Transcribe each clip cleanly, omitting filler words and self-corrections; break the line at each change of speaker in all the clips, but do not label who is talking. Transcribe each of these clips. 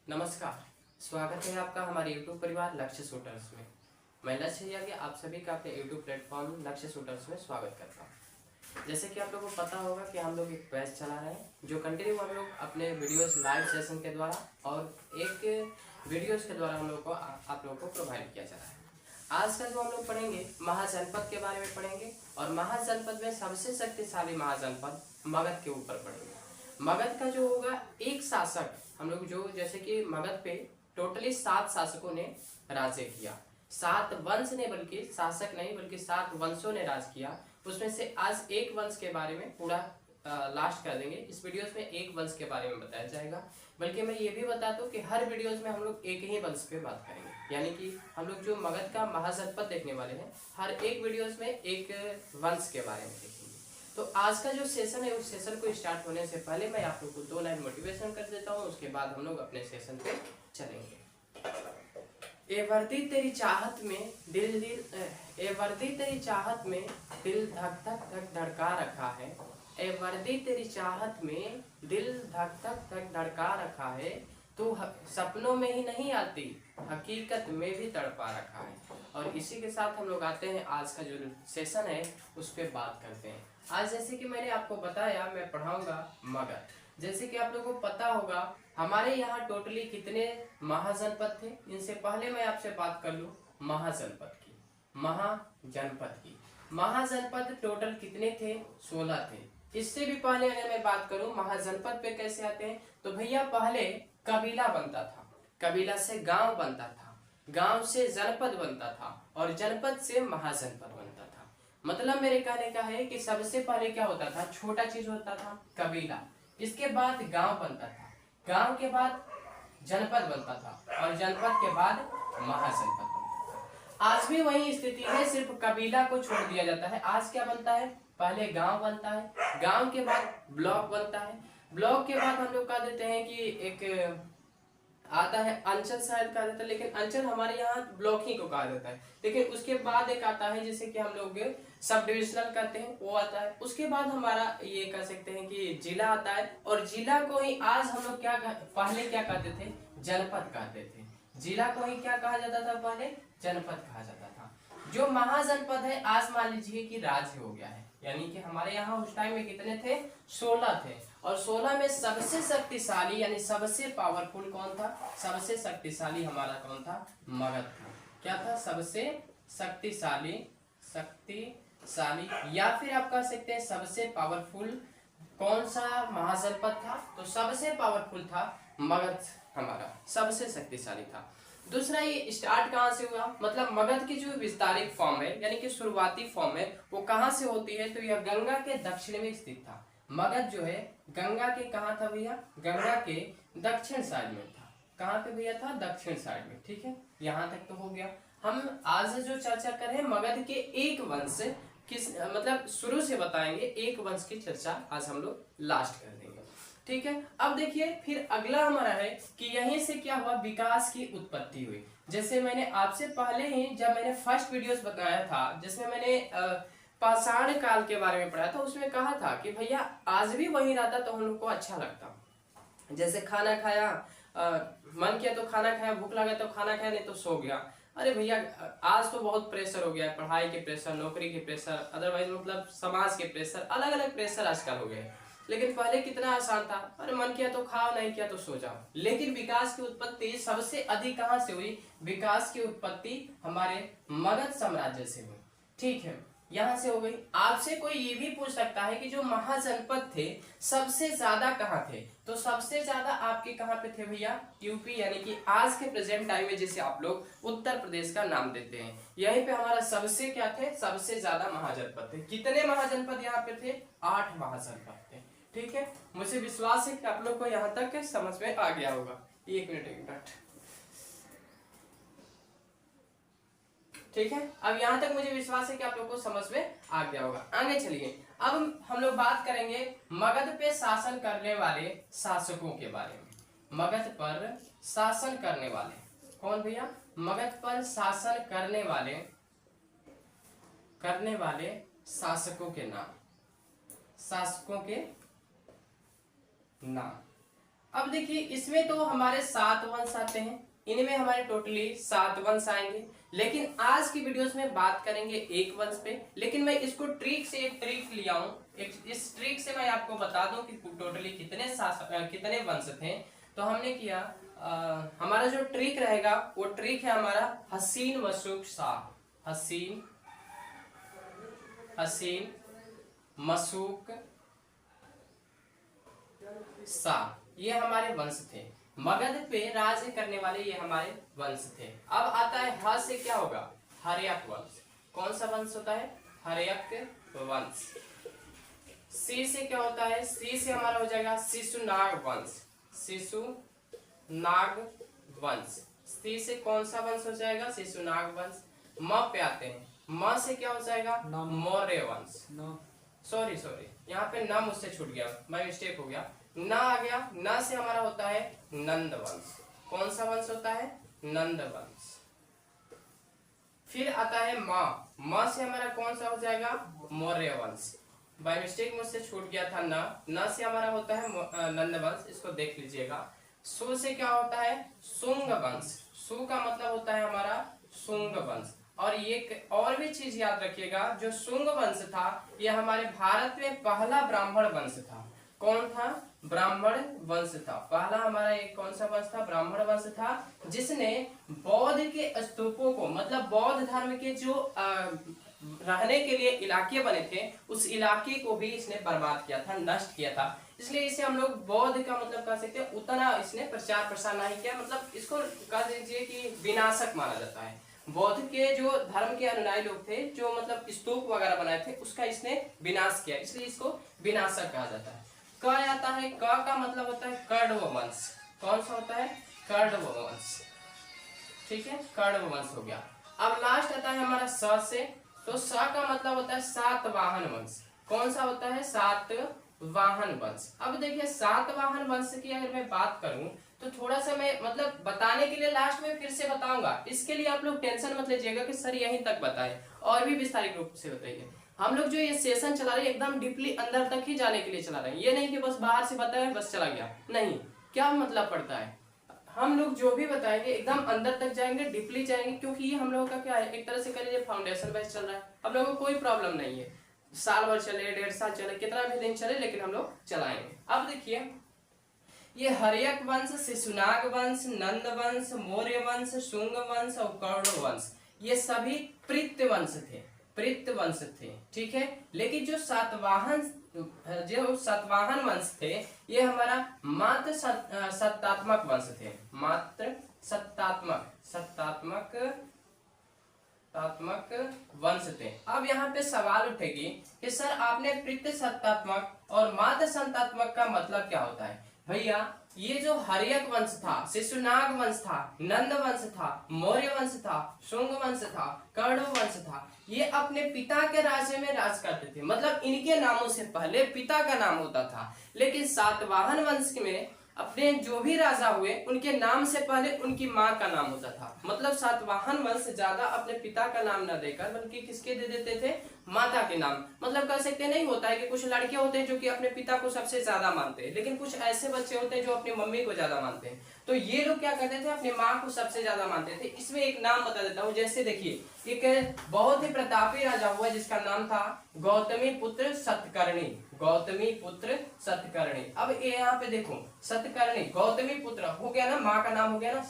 नमस्कार। स्वागत है आपका हमारे YouTube परिवार लक्ष्य शूटर्स में। मैं लक्ष्य यागी आप सभी का अपने YouTube प्लेटफॉर्म लक्ष्य शूटर्स में स्वागत करता हूं। जैसे कि आप लोगों को पता होगा कि हम लोग एक बैच चला रहे हैं जो कंटिन्यू हम लोग अपने वीडियोस लाइव सेशन के द्वारा और एक वीडियोस के द्वारा हम लोग को आप लोगों को प्रोवाइड किया जा रहा है। आज का जो हम लोग पढ़ेंगे महाजनपद के बारे में पढ़ेंगे और महाजनपद में सबसे शक्तिशाली महाजनपद मगध के ऊपर पढ़ेंगे। मगध का जो होगा एक शासक हम लोग जो जैसे कि मगध पे टोटली 7 शासकों ने राज्य किया। 7 वंश ने बल्कि शासक नहीं बल्कि 7 वंशों ने राज किया। उसमें से आज एक वंश के बारे में पूरा लास्ट कर देंगे। इस वीडियोस में एक वंश के बारे में बताया जाएगा। बल्कि मैं ये भी बताता हूँ कि हर वीडियोस में हम लोग एक ही वंश पे बात करेंगे, यानी कि हम लोग जो मगध का महाजनपद देखने वाले हैं हर एक वीडियोस में एक वंश के बारे में देखेंगे। तो आज का जो सेशन है उस सेशन को स्टार्ट होने से पहले मैं आप लोग को 2 लाइन मोटिवेशन कर देता हूँ, उसके बाद हम लोग अपने सेशन पे चलेंगे। ए वर्दी तेरी चाहत में दिल धक धक धक धड़का रखा है। ए वर्दी तेरी चाहत में दिल धक धक धक धड़का रखा है। तू सपनों में ही नहीं आती हकीकत में भी तड़पा रखा है। और इसी के साथ हम लोग आते हैं आज का जो सेशन है उस पर बात करते हैं। आज जैसे कि मैंने आपको बताया मैं पढ़ाऊंगा मगध। जैसे कि आप लोगों को पता होगा हमारे यहाँ टोटली कितने महाजनपद थे। इनसे पहले मैं आपसे बात कर लूं महाजनपद की। महाजनपद टोटल कितने थे? 16 थे। इससे भी पहले अगर मैं बात करूं महाजनपद पे कैसे आते हैं तो भैया पहले कबीला बनता था, कबीला से गांव बनता था, गांव से जनपद बनता था और जनपद से महाजनपद बनता था। मतलब मेरे कहने का है कि सबसे पहले क्या होता था? छोटा चीज होता था कबीला, इसके बाद गांव बनता था, गांव के बाद जनपद बनता था और जनपद के बाद महाजनपद बनता था। आज भी वही स्थिति है, सिर्फ कबीला को छोड़ दिया जाता है। आज क्या बनता है? पहले गांव बनता है, गांव के बाद ब्लॉक बनता है, ब्लॉक के बाद हम लोग कह देते हैं कि एक आता है अंचल, शायद कहा जाता है, लेकिन अंचल हमारे यहाँ ब्लॉक ही को कहा जाता है। लेकिन उसके बाद एक आता है जिसे कि हम लोग सब डिविजनल कहते हैं, वो आता है। उसके बाद हमारा ये कह सकते हैं कि जिला आता है और जिला को ही आज हम लोग पहले क्या कहते थे? जनपद कहते थे। जिला को ही क्या कहा जाता था? पहले जनपद कहा जाता था। जो महाजनपद है आज मान लीजिए कि राज्य हो गया है, यानी कि हमारे यहाँ उस टाइम में कितने थे? 16 थे। और 16 में सबसे शक्तिशाली यानी सबसे पावरफुल कौन था? सबसे शक्तिशाली हमारा कौन था? मगध था। क्या था? सबसे शक्तिशाली या फिर आप कह सकते हैं सबसे पावरफुल कौन सा महाजनपद था? तो सबसे पावरफुल था मगध, हमारा सबसे शक्तिशाली था। दूसरा ये स्टार्ट कहाँ से हुआ? मतलब मगध की जो विस्तारित फॉर्म है यानी कि शुरुआती फॉर्म है वो कहाँ से होती है? तो यह गंगा के दक्षिण में स्थित था। मगध जो है गंगा के कहाँ था भैया? गंगा के दक्षिण साइड में था। कहाँ पे भैया था? दक्षिण साइड में। ठीक है, यहाँ तक तो हो गया। हम आज जो चर्चा कर रहे हैं मगध के एक वंश मतलब शुरू से बताएंगे, एक वंश की चर्चा आज हम लोग लास्ट कर देंगे। ठीक है, अब देखिए फिर अगला हमारा है कि यहीं से क्या हुआ? विकास की उत्पत्ति हुई। जैसे मैंने आपसे पहले ही जब मैंने फर्स्ट वीडियोस बताया था जिसमें मैंने पाषाण काल के बारे में पढ़ा था, उसमें कहा था कि भैया आज भी वही रहता तो हम लोग को अच्छा लगता। जैसे खाना खाया, मन किया तो खाना खाया, भूख लगा तो खाना खाया, नहीं तो सो गया। अरे भैया आज तो बहुत प्रेशर हो गया है, पढ़ाई के प्रेशर, नौकरी के प्रेशर, अदरवाइज मतलब समाज के प्रेशर, अलग अलग प्रेशर आजकल हो गए। लेकिन पहले कितना आसान था, अरे मन किया तो खाओ, नहीं किया तो सो जाओ। लेकिन विकास की उत्पत्ति सबसे अधिक कहां से हुई? विकास की उत्पत्ति हमारे मगध साम्राज्य से हुई। ठीक है, यहां से हो गई। आपसे कोई ये भी पूछ सकता है कि जो महाजनपद थे सबसे ज्यादा कहाँ थे? तो सबसे ज्यादा आपके कहाँ पे थे भैया? यूपी, यानी कि आज के प्रेजेंट टाइम में जिसे आप लोग उत्तर प्रदेश का नाम देते हैं, यहीं पे हमारा सबसे क्या थे? सबसे ज्यादा महाजनपद थे। कितने महाजनपद यहाँ पे थे? 8 महाजनपद थे। ठीक है, मुझे विश्वास है कि आप लोग को यहाँ तक समझ में आ गया होगा। एक मिनट। ठीक है, अब यहां तक मुझे विश्वास है कि आप लोग को समझ में आ गया होगा। आगे चलिए, अब हम लोग बात करेंगे मगध पे शासन करने वाले शासकों के बारे में। मगध पर शासन करने वाले कौन भैया? मगध पर शासन करने वाले शासकों के नाम, अब देखिए इसमें तो हमारे 7 वंश आते हैं, इनमें हमारे टोटली 7 वंश आएंगे, लेकिन आज की वीडियोस में बात करेंगे एक वंश पे। लेकिन मैं इसको ट्रिक से एक ट्रिक लिया हूँ, इस ट्रिक से मैं आपको बता दूं कि टोटली कितने वंश थे। तो हमने किया हमारा जो ट्रिक रहेगा वो ट्रिक है हमारा हसीन मशूक शाह। हसीन मशूक शाह ये हमारे वंश थे, मगध पे राज्य करने वाले ये हमारे वंश थे। अब आता है ह से क्या होगा, हर्यक वंश। कौन सा वंश होता है, हर्यक वंश। सी से क्या होता है, सी से हमारा हो जाएगा शिशुनाग वंश। शिशुनाग वंश। सी से कौन सा वंश हो जाएगा, शिशुनाग वंश। म पे आते हैं, म से क्या हो जाएगा, मौर्य वंश। सॉरी यहाँ पे न मुझसे छूट गया, मैं मिस्टेक हो गया, न आ गया। न से हमारा होता है नंद वंश। कौन सा वंश होता है, नंद वंश। फिर आता है म से हमारा कौन सा हो जाएगा, मौर्य वंश। बाय मिस्टेक मुझसे छूट गया था न से हमारा होता है नंद वंश, इसको देख लीजिएगा। सु से क्या होता है, शुंग वंश। सु का मतलब होता है हमारा शुंग वंश। और ये और भी चीज याद रखिएगा, जो शुंग वंश था ये हमारे भारत में पहला ब्राह्मण वंश था। कौन था, ब्राह्मण वंश था। पहला हमारा एक कौन सा वंश था, ब्राह्मण वंश था, जिसने बौद्ध के स्तूपों को, मतलब बौद्ध धर्म के जो रहने के लिए इलाके बने थे, उस इलाके को भी इसने बर्बाद किया था, नष्ट किया था। इसलिए इसे हम लोग बौद्ध का मतलब कह सकते हैं, उतना इसने प्रचार प्रसार नहीं किया, मतलब इसको कह दीजिए कि विनाशक माना जाता है। बौद्ध के जो धर्म के अनुयायी लोग थे, जो मतलब स्तूप वगैरह बनाए थे, उसका इसने विनाश किया, इसलिए इसको विनाशक कहा जाता है। क आता है, क का मतलब होता है कण्व वंश। कौन सा होता है, कण्व वंश। ठीक है, कण्व वंश हो गया। अब लास्ट आता है हमारा स से, तो स का मतलब होता है सातवाहन वंश। कौन सा होता है, सातवाहन वंश। अब देखिए सातवाहन वंश की अगर मैं बात करूं तो थोड़ा सा मैं मतलब बताने के लिए लास्ट में फिर से बताऊंगा, इसके लिए आप लोग टेंशन मत लीजिएगा कि सर यहीं तक बताए, और भी विस्तारित रूप से बताइए। हम लोग जो ये सेशन चला रहे हैं एकदम डीपली अंदर तक ही जाने के लिए चला रहे हैं, ये नहीं कि बस बाहर से बताया बस चला गया, नहीं। क्या मतलब पड़ता है, हम लोग जो भी बताएंगे एकदम अंदर तक जाएंगे, डीपली जाएंगे, क्योंकि ये हम लोगों का क्या है, एक तरह से करिए फाउंडेशन बेस चल रहा है। हम लोगों को कोई प्रॉब्लम नहीं है, साल भर चले, 1.5 साल चले, कितना भी दिन चले, लेकिन हम लोग चलाएंगे। अब देखिए ये हर्यक वंश, शिशुनाग वंश, नंद वंश, मौर्य वंश, शुंग वंश और कौरव वंश, ये सभी पृथ्वी वंश थे, पृथ्वी वंश थे। ठीक है, लेकिन जो सातवाहन वंश थे ये हमारा मात्र सत्तात्मक वंश थे, मात्र सत्तात्मक वंश थे। अब यहाँ पे सवाल उठेगी कि सर आपने पृथ्वी सत्तात्मक और मात्र संतात्मक का मतलब क्या होता है। भैया ये जो हर्यक वंश था, शिशुनाग वंश था, नंद वंश था, मौर्य वंश था, शुंग वंश था, कण्व वंश था, ये अपने पिता के राज्य में राज करते थे, मतलब इनके नामों से पहले पिता का नाम होता था। लेकिन सातवाहन वंश में अपने जो भी राजा हुए उनके नाम से पहले उनकी माँ का नाम होता था। मतलब सातवाहन वंश ज्यादा अपने पिता का नाम न देकर बल्कि किसके दे देते थे, माता के नाम। मतलब कह सकते नहीं होता है कि कुछ लड़के होते हैं जो कि अपने पिता को सबसे ज्यादा मानते हैं, लेकिन कुछ ऐसे बच्चे होते हैं जो अपनी मम्मी को ज्यादा मानते हैं। तो ये लोग क्या करते थे, अपनी माँ को सबसे ज्यादा मानते थे। इसमें एक नाम बता देता हूँ, जैसे देखिए एक बहुत ही प्रतापी राजा हुआ जिसका नाम था गौतमी पुत्र सतकर्णी। गौतमी पुत्र सतकर्णी। अब ये यहाँ पे देखो सतकर्णी, गौतमी पुत्र हो गया ना, माँ का नाम हो गया ना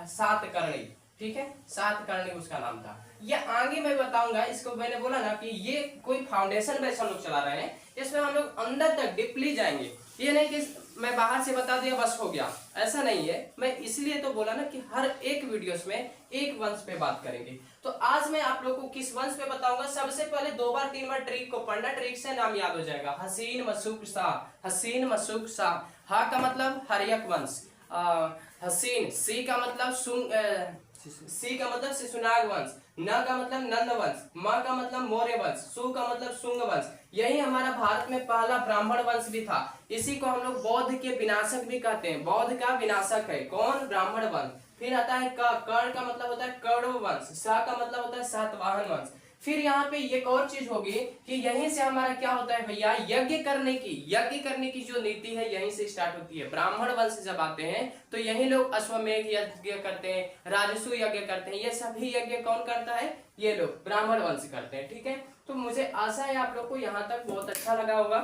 सातकर्णी। ठीक है, सातकर्णी उसका नाम था। ये आगे मैं बताऊंगा, इसको मैंने बोला ना कि ये कोई फाउंडेशन बेस हम लोग चला रहे हैं, इसमें हम लोग अंदर तक डीपली जाएंगे। ये नहीं कि मैं बाहर से बता दिया बस हो गया, ऐसा नहीं है। मैं इसलिए तो बोला ना कि हर एक वीडियोस में एक वंश पे बात करेंगे। तो आज मैं आप लोगों को किस वंश पे बताऊंगा। सबसे पहले 2 बार 3 बार ट्रिक को पढ़ना, ट्रिक से नाम याद हो जाएगा। हसीन मशूक शाह। हसीन मशूक शाह। हा का मतलब हर्यक वंश। हसीन, सी का मतलब शिशुनाग वंश, न का मतलब नंद वंश, म का मतलब मौर्य वंश, सु का मतलब शुंग वंश। यही हमारा भारत में पहला ब्राह्मण वंश भी था। इसी को हम लोग बौद्ध के विनाशक भी कहते हैं, बौद्ध का विनाशक है कौन, ब्राह्मण वंश। फिर आता है क, का मतलब होता है कौरव वंश, सा का मतलब होता है सातवाहन वंश, फिर यहाँ पे एक और चीज होगी कि यहीं से हमारा क्या होता है भैया, यज्ञ करने की जो नीति है यहीं से स्टार्ट होती है। ब्राह्मण वंश जब आते हैं तो यही लोग अश्वमेध यज्ञ करते हैं, राजसू यज्ञ करते हैं। ये सभी यज्ञ कौन करता है, ये लोग ब्राह्मण वंश करते हैं। ठीक है, तो मुझे आशा है आप लोग को यहाँ तक बहुत अच्छा लगा होगा।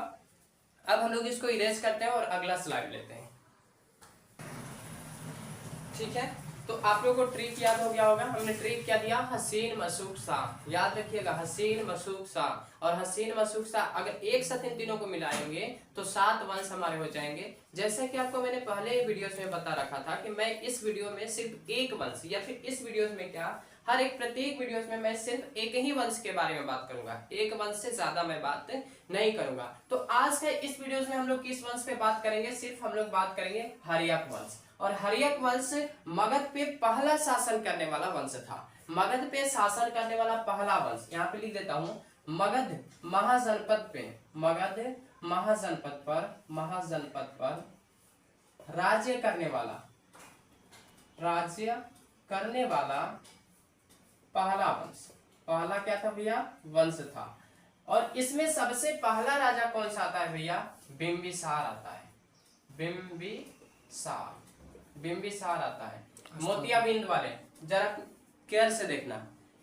अब हम लोग इसको इरेज करते हैं और अगला स्लाइड लेते हैं। ठीक है, तो आप लोगों को ट्रिक याद हो गया होगा। हमने ट्रिक क्या दिया, हसीन मसूक सा, याद रखिएगा, हसीन मसूक सा। और हसीन मसूक सा अगर एक साथ इन तीनों को मिलाएंगे तो 7 वंश हमारे हो जाएंगे। जैसा कि आपको मैंने पहले वीडियोस में बता रखा था कि मैं इस वीडियो में सिर्फ एक वंश, या फिर इस वीडियोस में क्या, हर एक प्रत्येक वीडियोस में मैं सिर्फ एक ही वंश के बारे में बात करूंगा, एक वंश से ज्यादा मैं बात नहीं करूंगा। तो आज के इस वीडियोस में हम लोग किस वंश पे बात करेंगे, सिर्फ हम लोग बात करेंगे हर्यक वंश। और हर्यक वंश मगध पे पहला शासन करने वाला वंश था। मगध पे शासन करने वाला पहला वंश, यहाँ पे लिख देता हूं, मगध महाजनपद पे, मगध महाजनपद पर राज्य करने वाला पहला वंश, पहला क्या था भैया, वंश था। और इसमें सबसे पहला राजा कौन सा आता है भैया, बिंबिसार आता है, बिंबिसार आता है। मोतियाबिंद वाले जरा केयर से देखना,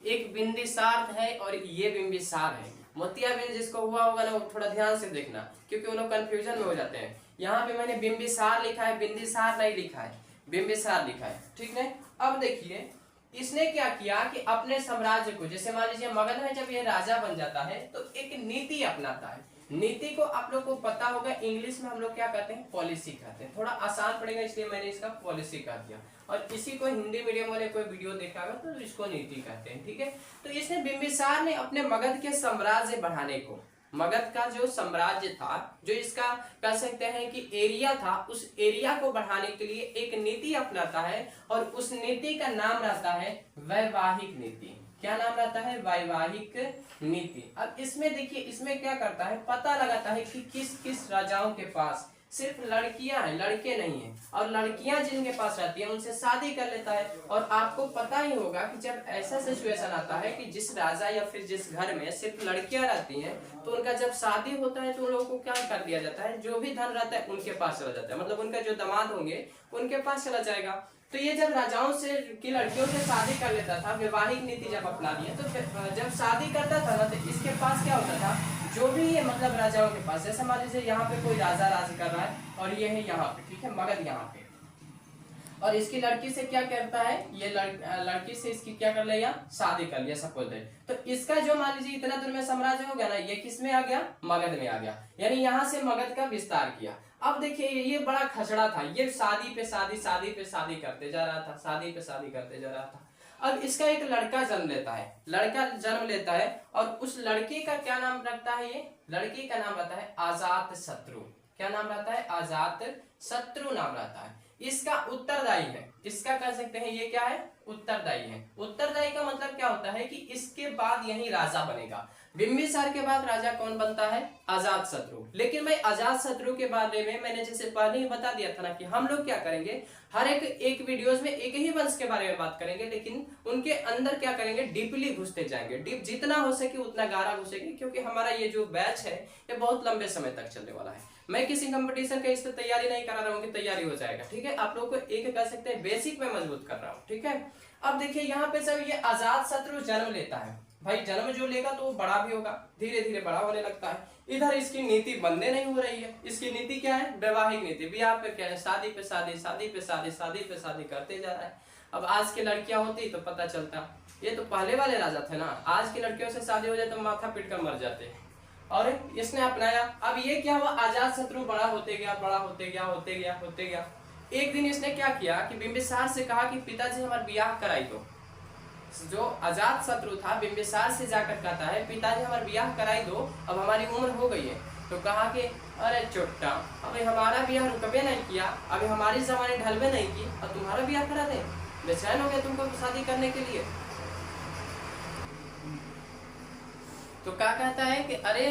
एक बिंबिसार है और ये बिंबिसार है। मोतियाबिंद जिसको हुआ होगा ना वो थोड़ा ध्यान से देखना, क्योंकि वो लोग कंफ्यूजन में हो जाते हैं। यहाँ पे मैंने बिंबिसार लिखा है, बिंबिसार नहीं लिखा है, बिंबिसार लिखा है। ठीक है, अब देखिए इसने क्या किया कि अपने साम्राज्य को, जैसे मान लीजिए मगध में जब ये राजा बन जाता है तो एक नीति अपनाता है। नीति को आप लोग को पता होगा, इंग्लिश में हम लोग क्या कहते हैं, पॉलिसी कहते हैं। थोड़ा आसान पड़ेगा इसलिए मैंने इसका पॉलिसी कह दिया। और इसी को हिंदी मीडियम वाले कोई वीडियो देखा होगा तो इसको नीति कहते हैं। ठीक है, तो इसने बिंबिसार ने अपने मगध के साम्राज्य बढ़ाने को, मगध का जो साम्राज्य था, जो इसका कह सकते हैं कि एरिया था, उस एरिया को बढ़ाने के लिए एक नीति अपनाता है। और उस नीति का नाम रहता है वैवाहिक नीति। क्या नाम रहता है, वैवाहिक नीति। अब इसमें देखिए, इसमें क्या करता है, पता लगाता है कि किस किस राजाओं के पास सिर्फ लड़कियां हैं, लड़के नहीं हैं। और लड़कियां जिनके पास रहती हैं उनसे शादी कर लेता है। और आपको पता ही होगा कि जब ऐसा सिचुएशन आता है कि जिस राजा या फिर जिस घर में सिर्फ लड़कियां रहती हैं तो उनका जब शादी होता है तो उन लोगों को क्या कर दिया जाता है, जो भी धन रहता है उनके पास चला जाता है, मतलब उनका जो दामाद होंगे उनके पास चला जाएगा। तो ये जब राजाओं से की लड़कियों से शादी कर लेता था, वैवाहिक नीति जब अपना दिया, तो जब शादी करता था ना तो इसके पास क्या होता था, जो भी ये मतलब राजाओं के पास, जैसे मान लीजिए यहाँ पे कोई राजा राज कर रहा है और ये है यहाँ पे, ठीक है, मगध यहाँ पे, और इसकी लड़की से क्या करता है, ये लड़की से इसकी क्या कर लिया, शादी कर लिया सपोज दैट। तो इसका जो मान लीजिए इतना दूर में साम्राज्य हो गया ना, ये किस में आ गया, मगध में आ गया, यानी यहाँ से मगध का विस्तार किया। अब देखिए ये बड़ा खचड़ा था, ये शादी पे शादी करते जा रहा था, शादी पे शादी करते जा रहा था। अब इसका एक लड़का जन्म लेता है, और उस लड़के का क्या नाम रखता है, ये लड़के का नाम रहता है अजात शत्रु। क्या नाम रहता है, अजात शत्रु नाम रहता है। इसका उत्तरदायी है, इसका कह सकते हैं ये क्या है, उत्तरदायी है। उत्तरदायी का मतलब क्या होता है कि इसके बाद यही राजा बनेगा। बिंबिसार के बाद राजा कौन बनता है, अजात शत्रु। लेकिन मैं अजात शत्रु के बारे में मैंने जैसे पहले ही बता दिया था ना कि हम लोग क्या करेंगे, हर एक वीडियोस में एक ही वंश के बारे में बात करेंगे, लेकिन उनके अंदर क्या करेंगे, डीपली घुसते जाएंगे। डीप जितना हो सके उतना गहरा घुसेंगे, क्योंकि हमारा ये जो बैच है ये बहुत लंबे समय तक चलने वाला है। मैं किसी कंपटीशन का इस पर तैयारी नहीं करा रहा हूँ कि तैयारी हो जाएगा, ठीक है। आप लोग को एक कह सकते हैं बेसिक में मजबूत कर रहा हूँ, ठीक है। अब देखिए यहाँ पे जब ये अजात शत्रु जन्म लेता है, भाई जन्म जो लेगा तो वो बड़ा भी होगा, धीरे धीरे बड़ा होने लगता है। इधर इसकी नीति बनने नहीं हो रही है। इसकी नीति क्या है, वैवाहिक नीति। ब्याह पे क्या है, शादी पे शादी, शादी पे शादी, शादी पे शादी करते जा रहा है। अब आज की लड़कियां होती तो पता चलता, ये तो पहले वाले राजा थे ना, आज की लड़कियों से शादी हो जाए तो माथा पीट कर मर जाते हैं। और इसने अपनाया। अब ये क्या हुआ, अजात शत्रु बड़ा होते गया, बड़ा होते गया, होते गया, होते गया। एक दिन इसने क्या किया कि बिंबिसार से कहा कि पिताजी हमारा ब्याह कराई दो। जो अजात शत्रु था बिंबिसार से जाकर कहता है पिताजी हमारा ब्याह कराई दो, अब हमारी उम्र हो गई है। तो कहा कि अरे चोट्टा, अभी हमारा ब्याह रुकबे नहीं किया, अभी हमारी जमाने ढलबे नहीं की, और तुम्हारा ब्याह करा दे, बेचैन हो गया तुमको शादी करने के लिए। तो क्या कहता है कि अरे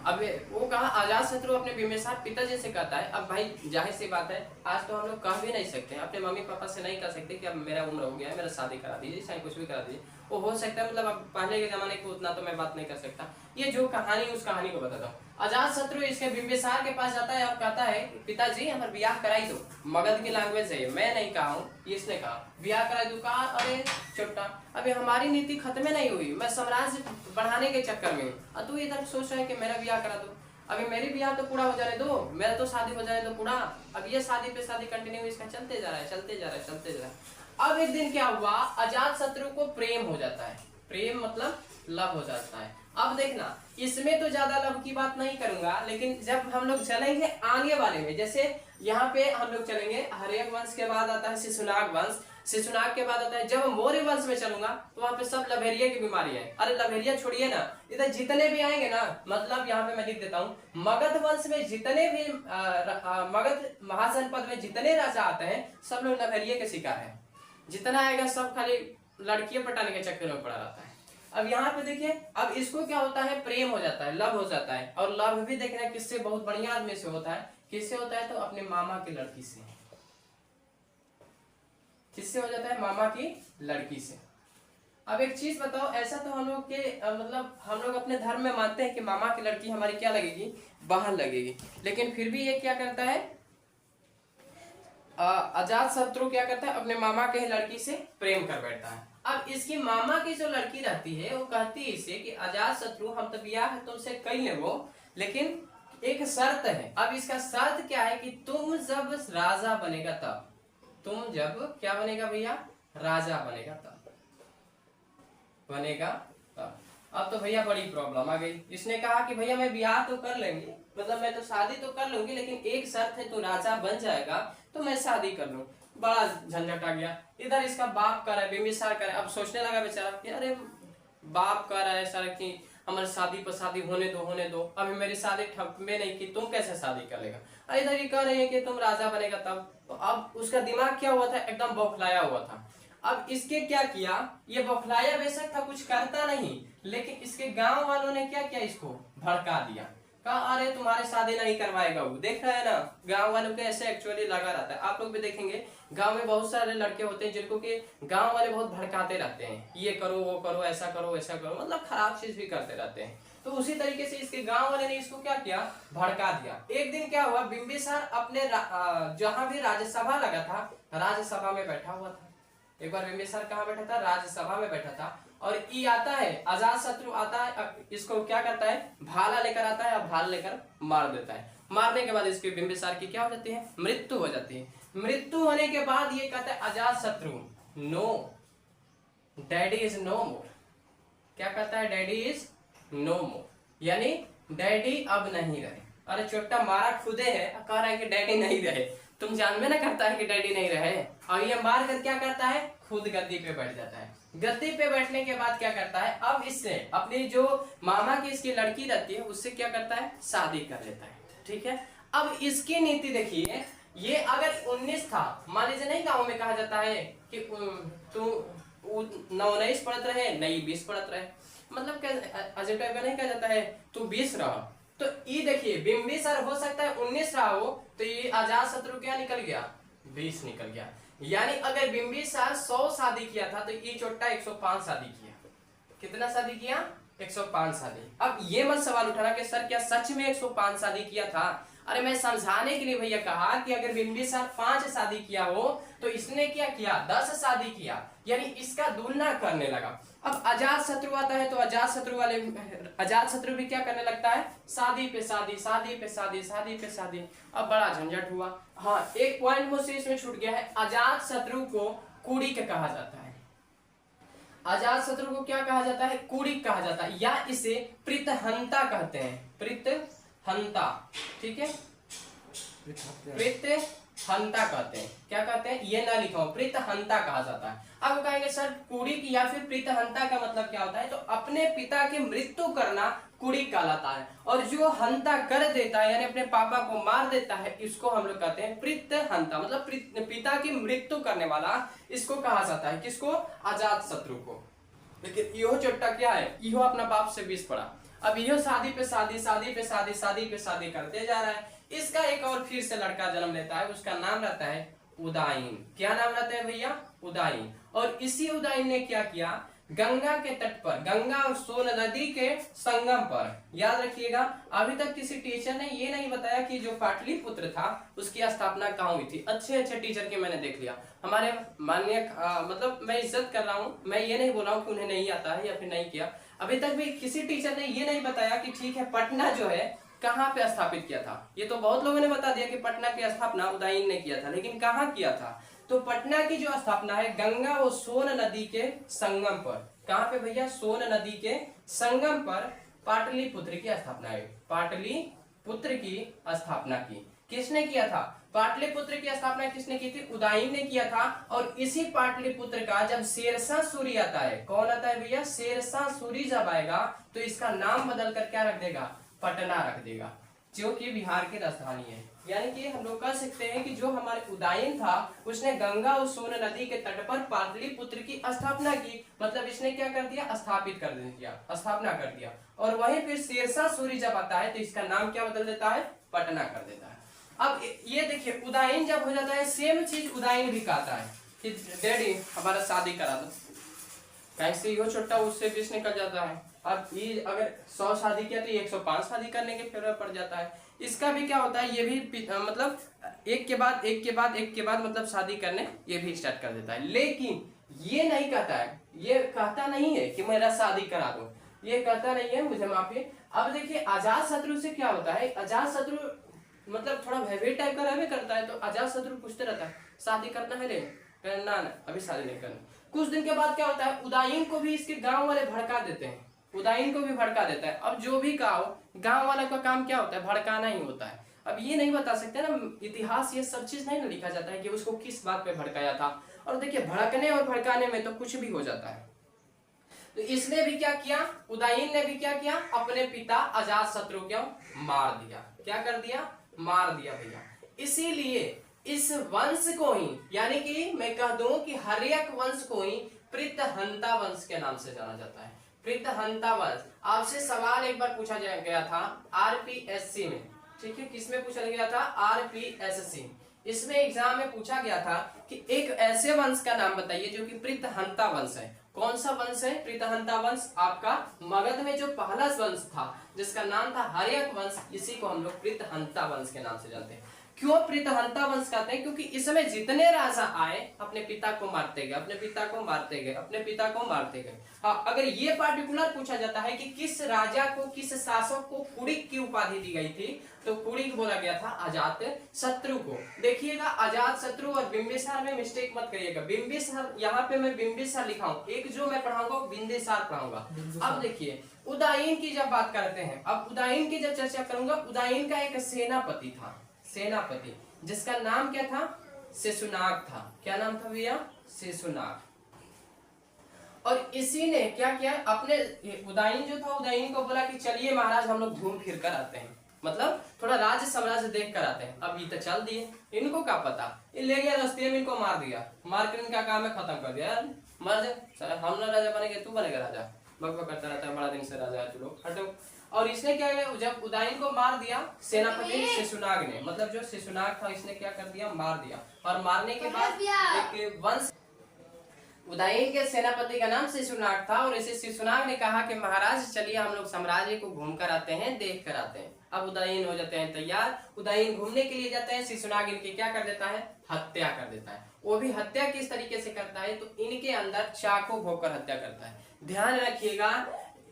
अब वो कहा अजात शत्रु अपने बिंबिसार पिताजी से कहता है। अब भाई जाहिर सी बात है, आज तो हम लोग कह भी नहीं सकते, अपने मम्मी पापा से नहीं कह सकते कि अब मेरा उम्र हो गया है, मेरा शादी करा दीजिए, चाहे कुछ भी करा दीजिए। वो हो सकता है, मतलब अब पहले के जमाने को उतना तो मैं बात नहीं कर सकता। ये जो कहानी, उस कहानी को बताता हूँ। अजात शत्रु इसके बिंबिसार के पास जाता है और कहता है पिताजी हमारे ब्याह कराई दो। मगध की लैंग्वेज है, मैं नहीं कहा हूँ, इसने कहा ब्याह कराई दो। कहा अरे छोटा, अभी हमारी नीति खत्म नहीं हुई, मैं साम्राज्य बढ़ाने के चक्कर में हूँ, तू इधर सोच रहा है कि मेरा ब्याह करा दो। अभी मेरी ब्याह तो पूरा हो जाने दो, मेरा तो शादी हो जाने दो पूरा। अब ये शादी पे शादी कंटिन्यू इसका चलते जा रहा है, चलते जा रहा है, चलते जा रहा है। अब एक दिन क्या हुआ, अजात शत्रु को प्रेम हो जाता है। प्रेम मतलब लव हो जाता है। अब देखना, इसमें तो ज्यादा लव की बात नहीं करूंगा, लेकिन जब हम लोग चलेंगे आगे वाले में, जैसे यहाँ पे हम लोग चलेंगे, हर्यक वंश के बाद आता है शिशुनाग वंश, शिशुनाग के बाद आता है, जब मौर्य वंश में चलूंगा तो वहां पे सब लभेरिया की बीमारी है। अरे लभेरिया छोड़िए ना, इधर जितने भी आएंगे ना, मतलब यहाँ पे मैं लिख देता हूँ, मगध वंश में जितने भी मगध महाजनपद में जितने राजा आते हैं, सब लोग लभेरिया के शिकार है। जितना आएगा सब खाली लड़कियां पटाने के चक्कर में पड़ा रहता है। अब यहाँ पे देखिए, अब इसको क्या होता है, प्रेम हो जाता है, लव हो जाता है। और लव भी देखना किससे, बहुत बढ़िया आदमी से होता है। किससे होता है, तो अपने मामा की लड़की से। किससे हो जाता है, मामा की लड़की से। अब एक चीज बताओ, ऐसा तो हम लोग के मतलब हम लोग अपने धर्म में मानते हैं कि मामा की लड़की हमारी क्या लगेगी, बहन लगेगी, लेकिन फिर भी ये क्या करता है, अजात शत्रु क्या करता है, अपने मामा के लड़की से प्रेम कर बैठता है। अब इसकी मामा की जो लड़की रहती है, वो कहती है इसे कि अजात शत्रु हम तो ब्याह तुमसे कर ले वो, लेकिन एक शर्त है। अब इसका शर्त क्या है कि तुम जब राजा बनेगा तब, तुम जब क्या बनेगा भैया, राजा बनेगा तब, बनेगा तब। अब तो भैया बड़ी प्रॉब्लम आ गई। इसने कहा कि भैया मैं ब्याह तो कर लेंगे, मतलब मैं तो शादी तो कर लूंगी, लेकिन एक शर्त है, तो राजा बन जाएगा तो मैं शादी कर लूं। बड़ा झंझट आ गया। इधर इसका बाप कर रहा है, बिंबिसार कर रहा है। अब सोचने लगा बेचारा कि अरे बाप कह रहा है सर कि हमारी शादी पर शादी होने दो, होने दो, अभी मेरी शादी ठप में नहीं की, तुम कैसे शादी कर लेगा। इधर ये कह रहे हैं कि तुम राजा बनेगा तब। तो अब उसका दिमाग क्या हुआ था, एकदम बौखलाया हुआ था। अब इसके क्या किया, ये बौखलाया बेशक था, कुछ करता नहीं, लेकिन इसके गांव वालों ने क्या किया, इसको भड़का दिया। कहा अरे तुम्हारे शादी नहीं करवाएगा वो। देख रहे हैं ना, गांव वालों के ऐसे एक्चुअली लगा रहता है। आप लोग भी देखेंगे गांव में बहुत सारे लड़के होते हैं जिनको कि गांव वाले बहुत भड़काते रहते हैं, ये करो वो करो, ऐसा करो वैसा करो, मतलब खराब चीज भी करते रहते हैं। तो उसी तरीके से इसके गांव वाले ने इसको क्या किया, भड़का दिया। एक दिन क्या हुआ, बिंबिसार अपने जहां भी राज्यसभा लगा था, राज्यसभा में बैठा हुआ था। एक बार बिंबिसार कहाँ बैठा था, राज्यसभा में बैठा था। और ये आता है, अजात शत्रु आता है, इसको क्या करता है, भाला लेकर आता है और भाला लेकर मार देता है। मारने के बाद इसके बिंबिसार की क्या हो जाती है, मृत्यु हो जाती है। मृत्यु होने के बाद ये कहता है अजात शत्रु नो, डैडी इज नो मोर। क्या कहता है, डैडी इज नो मोर, यानी डैडी अब नहीं रहे। अरे छोटा मारा खुदे है, कह रहा है कि डैडी नहीं रहे। तुम जान में ना करता है कि डैडी नहीं रहे, और ये मार कर क्या करता है, खुद गद्दी पे बैठ जाता है। गद्दी पे बैठने के बाद क्या करता है, अब इससे अपनी जो मामा की इसकी लड़की रहती है उससे क्या करता है, शादी कर लेता है। ठीक है, अब इसकी नीति देखिए, ये अगर 19 था, मान लीजिए नहीं गाँव में कहा जाता है कि तू 19 पढ़त रहे, नहीं 20 पढ़त रहे, मतलब अजय टाइप का नहीं कहा जाता है तू 20 रहा। तो ये देखिए बिंबिसार हो सकता है 19 रहा हो, तो ये अजात शत्रु क्या निकल गया, 20 निकल गया। यानी अगर बिंबिसार 100 शादी किया था, तो ये चोट्टा 105 शादी किया। कितना शादी किया, 105 शादी। अब ये मत सवाल उठाना कि सर क्या सच में 105 शादी किया था। अरे मैं समझाने के लिए भैया कहा कि अगर बिंबिसार 5 शादी किया हो, तो इसने क्या किया, 10 शादी किया, यानी इसका तुलना करने लगा। अब अजात शत्रु आता है, तो अजात शत्रु भी क्या करने लगता है, शादी पे शादी, शादी पे शादी, शादी पे शादी। अब बड़ा झंझट हुआ। हाँ, एक पॉइंट मुझसे इसमें छूट गया है, अजात शत्रु को कुड़िक कहा जाता है। अजात शत्रु को क्या कहा जाता है, कुड़िक कहा जाता है, या इसे प्रीतहंता कहते हैं, प्रीतहंता। ठीक है, प्रीतहंता कहते हैं। क्या कहते हैं, ये ना लिखा हो, प्रीतहंता कहा जाता है। अब कहेंगे सर कुड़िक या फिर प्रीतहंता का मतलब क्या होता है, तो अपने पिता की मृत्यु करना कुड़िक कहलाता है, और जो हंता कर देता है यानी अपने पापा को मार देता है, इसको हम लोग कहते हैं प्रीतहंता, मतलब पिता की मृत्यु करने वाला, इसको कहा जाता है। किसको, अजात शत्रु को। लेकिन यो चोट्टा क्या है, यो अपना बाप से 20 पड़ा। अब यो शादी पे शादी, शादी पे शादी, शादी पे शादी करते जा रहा है। इसका एक और फिर से लड़का जन्म लेता है, उसका नाम रहता है उदाइन। क्या नाम रहता है भैया? उदाइन। और इसी उदाइन ने क्या किया, गंगा के तट पर, गंगा और सोन नदी के संगम पर, याद रखिएगा, अभी तक किसी टीचर ने ये नहीं बताया कि जो पाटलिपुत्र था उसकी स्थापना कहाँ हुई थी। अच्छे अच्छे टीचर के मैंने देख लिया, हमारे माननीय मतलब मैं इज्जत कर रहा हूँ, मैं ये नहीं बोल रहा हूँ कि उन्हें नहीं आता है या फिर नहीं किया। अभी तक भी किसी टीचर ने ये नहीं बताया कि ठीक है पटना जो है कहाँ पे स्थापित किया था। ये तो बहुत लोगों ने बता दिया कि पटना की स्थापना उदयन ने किया था, लेकिन कहाँ किया था? तो पटना की जो स्थापना है गंगा और सोन नदी के संगम पर। कहाँ पे भैया? सोन नदी के संगम पर पाटलिपुत्र की स्थापना है। पाटलिपुत्र की स्थापना की किसने किया था? पाटलिपुत्र की स्थापना किसने की थी? उदयन ने किया था। और इसी पाटलिपुत्र का जब शेरशाह सूरी आता है, कौन आता है भैया? शेरशाह सूरी जब आएगा तो इसका नाम बदल कर क्या रख देगा? पटना रख देगा, जो कि बिहार की राजधानी है। यानी कि हम लोग कह सकते हैं कि जो हमारे उदयन था उसने गंगा और सोन नदी के तट पर पाटलिपुत्र की स्थापना की। मतलब इसने क्या कर दिया? स्थापित कर दिया, स्थापना कर दिया। और वहीं फिर शेरशाह सूरी जब आता है तो इसका नाम क्या बदल देता है? पटना कर देता है। अब ये देखिए उदयन जब हो जाता है, सेम चीज उदयन भी कहता है कि डैडी हमारा शादी करा दो, कैसे यो छोटा उससे 20 निकल जाता है। अब ये अगर 100 शादी किया तो 105 शादी करने के फेवर पड़ जाता है। इसका भी क्या होता है, ये भी मतलब एक के बाद एक के बाद एक के बाद मतलब शादी करने ये भी स्टार्ट कर देता है। लेकिन ये नहीं कहता है, ये कहता नहीं है कि मेरा शादी करा दो, ये कहता नहीं है, मुझे माफी। अब देखिए अजात शत्रु से क्या होता है, अजात शत्रु मतलब थोड़ा भयभीत टाइप का रहने करता है, तो अजात शत्रु पूछते रहता है शादी करना है रे? ना ना अभी शादी नहीं करना। कुछ दिन के बाद क्या होता है, उदयन को भी इसके गांव वाले भड़का देते हैं, उदयन को भी भड़का देता है। अब जो भी कहो गांव वाले का काम क्या होता है? भड़काना ही होता है। अब ये नहीं बता सकते ना, इतिहास ये सब चीज नहीं ना लिखा जाता है कि उसको किस बात पे भड़काया था। और देखिए भड़कने और भड़काने में तो कुछ भी हो जाता है। तो इसने भी क्या किया, उदयन ने भी क्या किया, अपने पिता अजात शत्रु को मार दिया। क्या कर दिया? मार दिया भैया। इसीलिए इस वंश को ही, यानी कि मैं कह दूं कि हर्यक वंश को ही पृथहंता वंश के नाम से जाना जाता है। पृथहंता वंश। आपसे सवाल एक बार पूछा गया था आरपीएससी में, ठीक है, किसमें पूछा गया था? आरपीएससी। इसमें एग्जाम में पूछा गया था कि एक ऐसे वंश का नाम बताइए जो कि पृथहंता वंश है। कौन सा वंश है पृथहंता वंश? आपका मगध में जो पहला वंश था जिसका नाम था हर्यक वंश, इसी को हम लोग पृथहंता वंश के नाम से जानते हैं। क्यों पृथहंता वंश कहते हैं? क्योंकि इसमें जितने राजा आए अपने पिता को मारते गए, अपने पिता को मारते गए, अपने पिता को मारते गए। हाँ, अगर ये पार्टिकुलर पूछा जाता है कि किस राजा को, किस शासक को कुड़िक की उपाधि दी गई थी, तो कुड़िक बोला गया था अजात शत्रु को। देखिएगा अजात शत्रु और बिंबिसार में मिस्टेक मत करिएगा। बिंबिसार यहाँ पे मैं बिंबिसार लिखा हूँ, एक जो मैं पढ़ाऊंगा बिंबिसार पढ़ाऊंगा। अब देखिए उदयन की जब बात करते हैं, अब उदयन की जब चर्चा करूंगा, उदयन का एक सेनापति था, सेनापति, जिसका नाम क्या था? शिशुनाग था। क्या नाम था भैया? शिशुनाग। और इसी ने क्या किया, अपने उदयन जो था, उदयन को बोला कि चलिए महाराज हम लोग घूम फिर कर आते हैं, मतलब थोड़ा राज्य साम्राज्य देख कर आते हैं। अब ये तो चल दिए, इनको क्या पता, ये ले गया रास्ते में, इनको मार दिया, मार कर इनका काम है खत्म कर दिया। मर जा, हम ना राजा बनेंगे, तू बनेगा राजा, बकबक करता रहता है, बड़ा दिन से राजा है तू लोग, हटो। और इसने क्या किया, जब उदयन को मार दिया सेनापति शिशुनाग ने, मतलब जो शिशुनाग था इसने क्या कर दिया? मार दिया। और मारने के बाद एक वंश, उदयन के सेनापति का नाम शिशुनाग था, और इसे शिशुनाग ने कहा कि महाराज चलिए हम लोग साम्राज्य को घूम कर आते हैं, देख कर आते हैं। अब उदयन हो जाते हैं तैयार, उदयन घूमने के लिए जाते हैं। शिशुनाग इनकी क्या कर देता है? हत्या कर देता है। वो भी हत्या किस तरीके से करता है, तो इनके अंदर चाकू भोंककर हत्या करता है। ध्यान रखिएगा,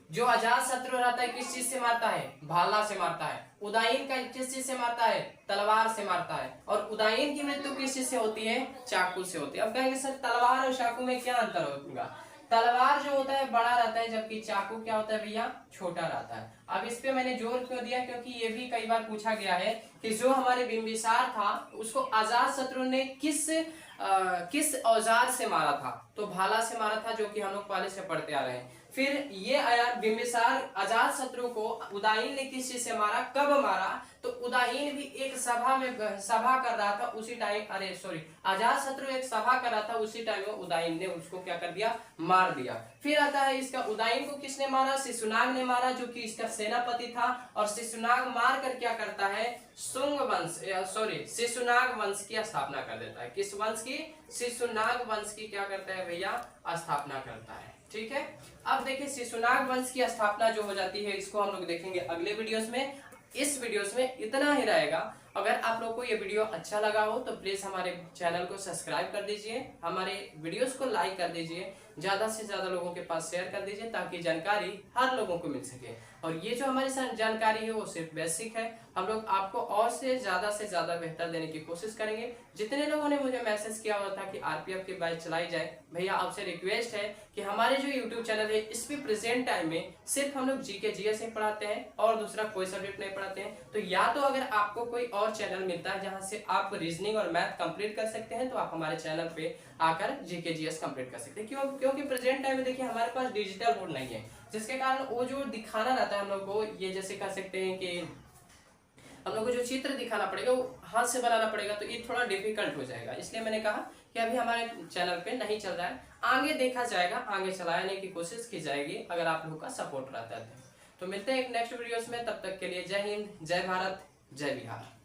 जो अजात शत्रु रहता है किस चीज से मारता है? भाला से मारता है। उदयन का किस चीज से मारता है? तलवार से मारता है। और उदयन की मृत्यु किस चीज से होती है? चाकू से होती है। अब कहेंगे सर तलवार और चाकू में क्या अंतर होगा? तलवार जो होता है बड़ा रहता है, जबकि चाकू क्या होता है भैया? छोटा रहता है। अब इस पे मैंने जोर क्यों दिया, क्योंकि ये भी कई बार पूछा गया है कि जो हमारे बिंबिसार था उसको अजात शत्रु ने किस औजार से मारा था। तो भाला से मारा था, जो कि हम लोग पहले से पढ़ते आ रहे हैं। फिर ये आया बिंबिसार अजात शत्रु को उदयन ने किस चीज से मारा, कब मारा, तो उदयन भी एक सभा कर रहा था उसी टाइम, अरे सॉरी, अजात शत्रु एक सभा कर रहा था उसी टाइम में उदयन ने उसको क्या कर दिया, मार दिया। फिर आता है इसका उदयन को किसने मारा, शिशुनाग ने मारा, जो कि इसका सेनापति था। और शिशुनाग मार कर क्या करता है, शिशुनाग वंश की स्थापना कर देता है। किस वंश की, शिशुनाग वंश की क्या करता है भैया, स्थापना करता है। ठीक है, अब देखिए शिशुनाग वंश की स्थापना जो हो जाती है, इसको हम लोग देखेंगे अगले वीडियोस में। इस वीडियोस में इतना ही रहेगा। अगर आप लोग को ये वीडियो अच्छा लगा हो तो प्लीज हमारे चैनल को सब्सक्राइब कर दीजिए, हमारे वीडियोस को लाइक कर दीजिए, ज्यादा से ज्यादा लोगों के पास शेयर कर दीजिए, ताकि जानकारी हर लोगों को मिल सके। और ये जो हमारी जानकारी है वो सिर्फ बेसिक है, हम लोग आपको और से ज्यादा बेहतर देने की कोशिश करेंगे। जितने लोगों ने मुझे मैसेज किया हुआ था कि आरपीएफ की बैच चलाई जाए, भैया आपसे रिक्वेस्ट है कि हमारे जो यूट्यूब चैनल है इस पे प्रेजेंट टाइम में सिर्फ हम लोग जीके जीएस ही पढ़ाते हैं और दूसरा कोई सब्जेक्ट नहीं पढ़ाते हैं। तो या तो अगर आपको कोई और चैनल मिलता है जहां से आप रीजनिंग और मैथ कंप्लीट कर सकते हैं, तो आप हमारे चैनल पे आकर जीके जीएस कंप्लीट कर सकते हैं। क्योंकि प्रेजेंट टाइम में देखिए हमारे पास डिजिटल बोर्ड नहीं है, जिसके कारण वो जो दिखाना रहता है हम लोग को, ये जैसे कह सकते हैं कि हम लोग को जो चित्र दिखाना पड़ेगा वो हाथ से बनाना पड़ेगा, तो ये थोड़ा डिफिकल्ट हो जाएगा। इसलिए मैंने कहा कि अभी हमारे चैनल पे नहीं चल रहा है, आगे देखा जाएगा, आगे चलाने की कोशिश की जाएगी अगर आप लोगों का सपोर्ट रहता है। तो मिलते हैं एक नेक्स्ट वीडियोस में, तब तक के लिए जय हिंद, जय भारत, जय बिहार।